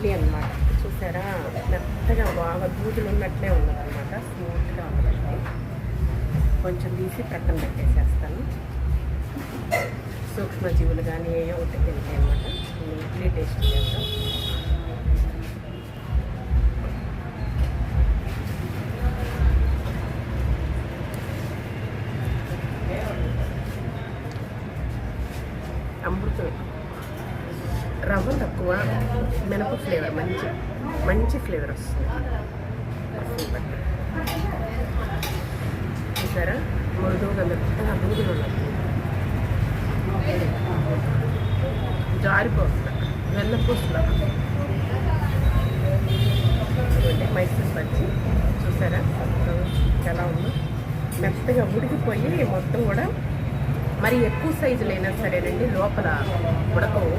ఇడ్లీ అనమాట. చూసారా, మెత్తగా బాగా దూదులు ఉన్నట్లే ఉన్నదన్నమాట. స్మూత్గా ఉన్నదండి. కొంచెం తీసి ప్రక్కన పెట్టేసేస్తాను. సూక్ష్మజీవులు కానీ ఏయో ఒకటి తింటాయి అనమాట. ఇడ్లీ టేస్ట్ చేద్దాం. అమృతం. రవ్వ తక్కువ, మినప ఫ్లేవర్ మంచి ఫ్లేవర్ వస్తుంది. చూసారా, మృదువుగా మెత్తగా దూదులు ఉన్నది, జారిపోతుంది. వెన్నపూసలా మైసూర్ బజ్జీ చూసారా ఎలా ఉందో, మెత్తగా ఉడికిపోయి మొత్తం కూడా. మరి ఎక్కువ సైజులు అయినా సరేనండి, లోపల ఉడకవు,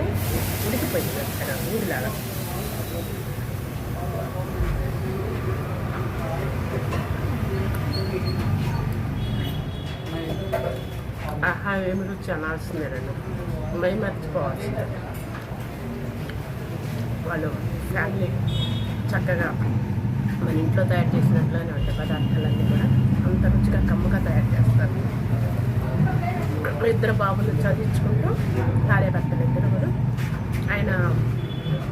ఉడికిపోయింది మెత్తగా ఊడిలాగా. ఆహా, ఏమి రుచి అనాల్సిందేనండి, మై మర్చిపోవాల్సిందే. వాళ్ళు ఫ్యామిలీ చక్కగా మన ఇంట్లో తయారు చేసినట్లనే ఉంటాయి పదార్థాలన్నీ కూడా. అంత రుచిగా కమ్మగా తయారు చేస్తారు. ఇద్దరు బాబులు చదివించుకుంటూ భార్యాభర్తలు ఇద్దరు కూడా. ఆయన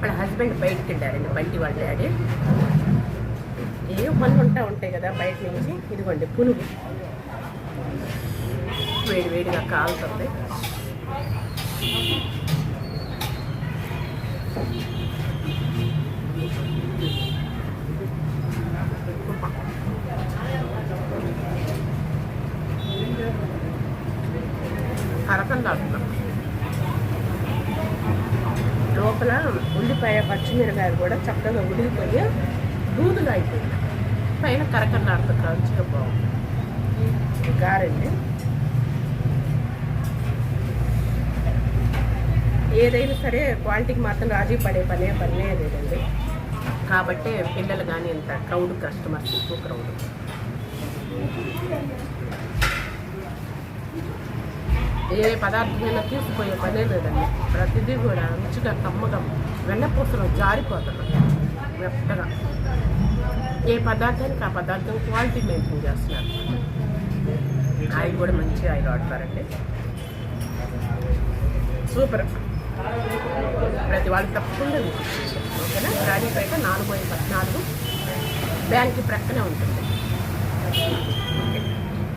వాళ్ళ హస్బెండ్ బయటికి వెళ్ళారండి, బండి వాళ్ళ డాడీ. ఏ పనులు ఉంటాయి కదా బయట నుంచి. ఇదిగోండి పునుగు వేడివేడిగా కాలుతుంది. అరకందాడుతున్నాం. లోపల ఉల్లిపాయ పచ్చిమిరకాయలు కూడా చక్కగా ఉడికిపోయి దూదుగా అయిపోయింది. పైన కరకన్నాడుతుంది, రుచిగా బాగుంది. గారెండి, ఏదైనా సరే క్వాలిటీకి మాత్రం రాజీ పడే పనే లేదండి. కాబట్టి పిల్లలు కానీ ఇంత క్రౌడ్, కస్టమర్స్ ఎక్కువ క్రౌడ్. ఏ పదార్థమైనా తీసుకుపోయే పనే లేదండి. ప్రతిదీ కూడా రుచిగా కమ్మగా వెన్నపూసలో జారిపోతుంది మెత్తగా. ఏ పదార్థానికి ఆ పదార్థం క్వాలిటీ మెయింటైన్ చేస్తున్నారు. ఆయిల్ కూడా మంచి ఆయిల్ వాడతారండి. సూపర్. ప్రతి వాళ్ళు తప్పకుండా ఓకేనా. రాజీపేట 4/14 బ్యాంక్ ప్రక్కనే ఉంటుంది.